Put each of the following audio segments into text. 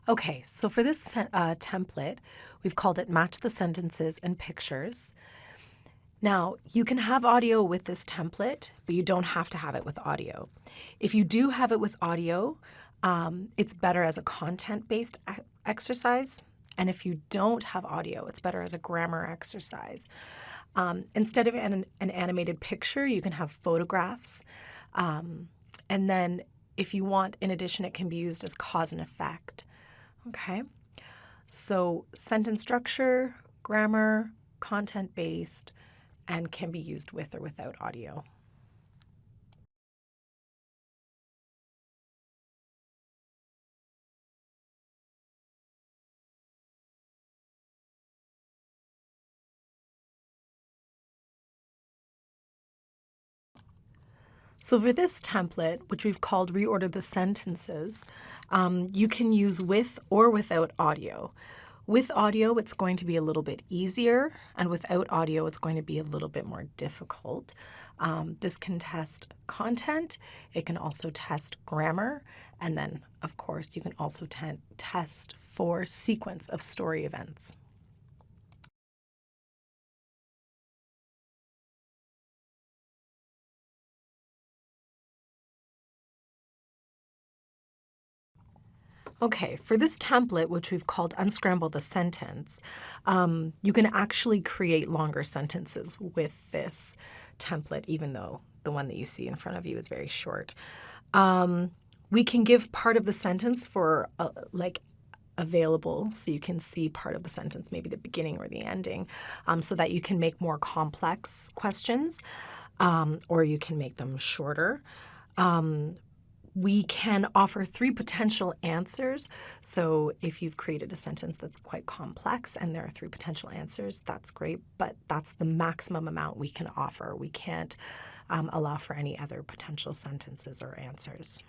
Okay, so for this template, we've called it Match the Sentences and Pictures. Now, you can have audio with this template, but you don't have to have it with audio. If you do have it with audio, it's better as a content-based exercise. And if you don't have audio, it's better as a grammar exercise. Instead of an animated picture, you can have photographs. And then if you want, in addition, it can be used as cause and effect. Okay, so sentence structure, grammar, content-based, and can be used with or without audio. So for this template, which we've called Reorder the Sentences, you can use with or without audio. With audio, it's going to be a little bit easier, and without audio, it's going to be a little bit more difficult. This can test content, it can also test grammar, and then, of course, you can also test for sequence of story events. Okay, for this template, which we've called Unscramble the Sentence, you can actually create longer sentences with this template, even though the one that you see in front of you is very short. We can give part of the sentence for available, so you can see part of the sentence, maybe the beginning or the ending, so that you can make more complex questions, or you can make them shorter. We can offer 3 potential answers. So if you've created a sentence that's quite complex and there are 3 potential answers, that's great, but that's the maximum amount we can offer. We can't allow for any other potential sentences or answers.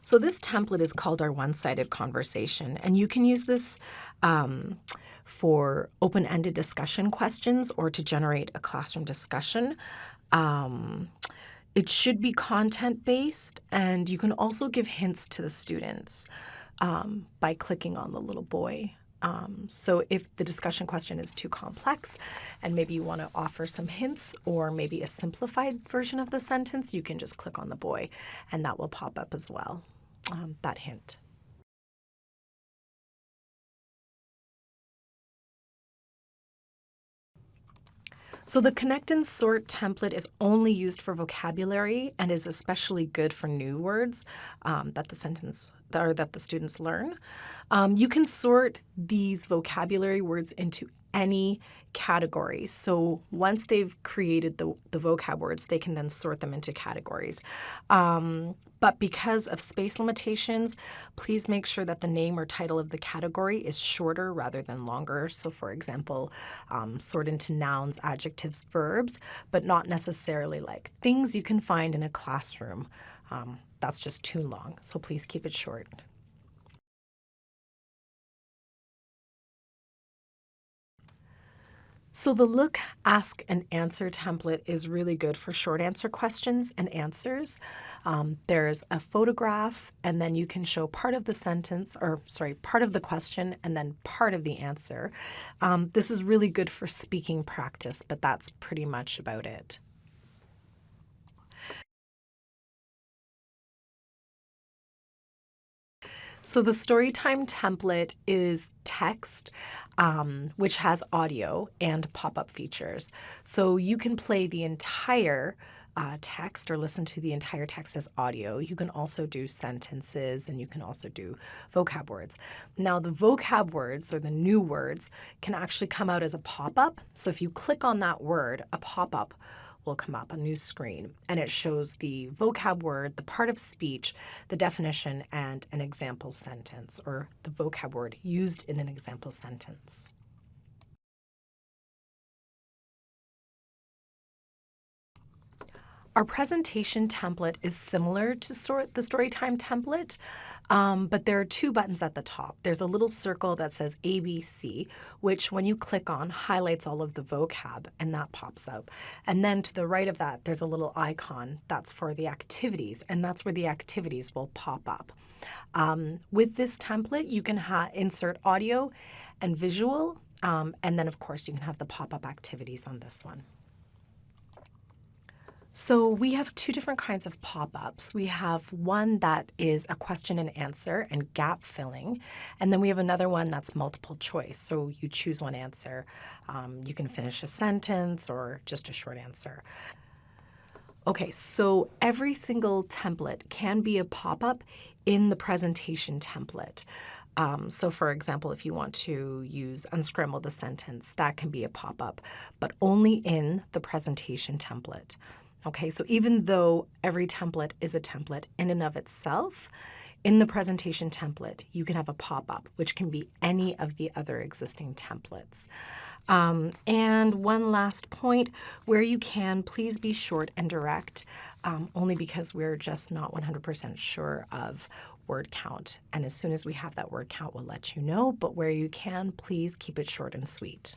So this template is called our one-sided conversation, and you can use this for open-ended discussion questions or to generate a classroom discussion. It should be content-based, and you can also give hints to the students by clicking on the little boy. So if the discussion question is too complex and maybe you want to offer some hints or maybe a simplified version of the sentence, you can just click on the boy and that will pop up as well, that hint. So the Connect and Sort template is only used for vocabulary and is especially good for new words that the students learn. You can sort these vocabulary words into any category. So once they've created the vocab words, they can then sort them into categories. But because of space limitations, please make sure that the name or title of the category is shorter rather than longer. So for example, sort into nouns, adjectives, verbs, but not necessarily like things you can find in a classroom. That's just too long, so please keep it short. So the Look, Ask, and Answer template is really good for short answer questions and answers. There's a photograph, and then you can show part of the sentence, or sorry, part of the question, and then part of the answer. This is really good for speaking practice, but that's pretty much about it. So the Storytime template is text, which has audio and pop-up features. So you can play the entire text or listen to the entire text as audio. You can also do sentences and you can also do vocab words. Now the vocab words or the new words can actually come out as a pop-up. So if you click on that word, a pop-up will come up, a new screen, and it shows the vocab word, the part of speech, the definition, and an example sentence, or the vocab word used in an example sentence. Our presentation template is similar to the Storytime template, but there are two buttons at the top. There's a little circle that says ABC, which when you click on, highlights all of the vocab, and that pops up. And then to the right of that, there's a little icon that's for the activities, and that's where the activities will pop up. With this template, you can insert audio and visual, and then of course you can have the pop-up activities on this one. So we have two different kinds of pop-ups. We have one that is a question and answer and gap filling, and then we have another one that's multiple choice. So you choose one answer. You can finish a sentence or just a short answer. Okay, so every single template can be a pop-up in the presentation template. So for example, if you want to use unscramble the sentence, that can be a pop-up, but only in the presentation template. Okay, so even though every template is a template in and of itself, in the presentation template, you can have a pop-up, which can be any of the other existing templates. And one last point, where you can, please be short and direct, only because we're just not 100% sure of word count. And as soon as we have that word count, we'll let you know. But where you can, please keep it short and sweet.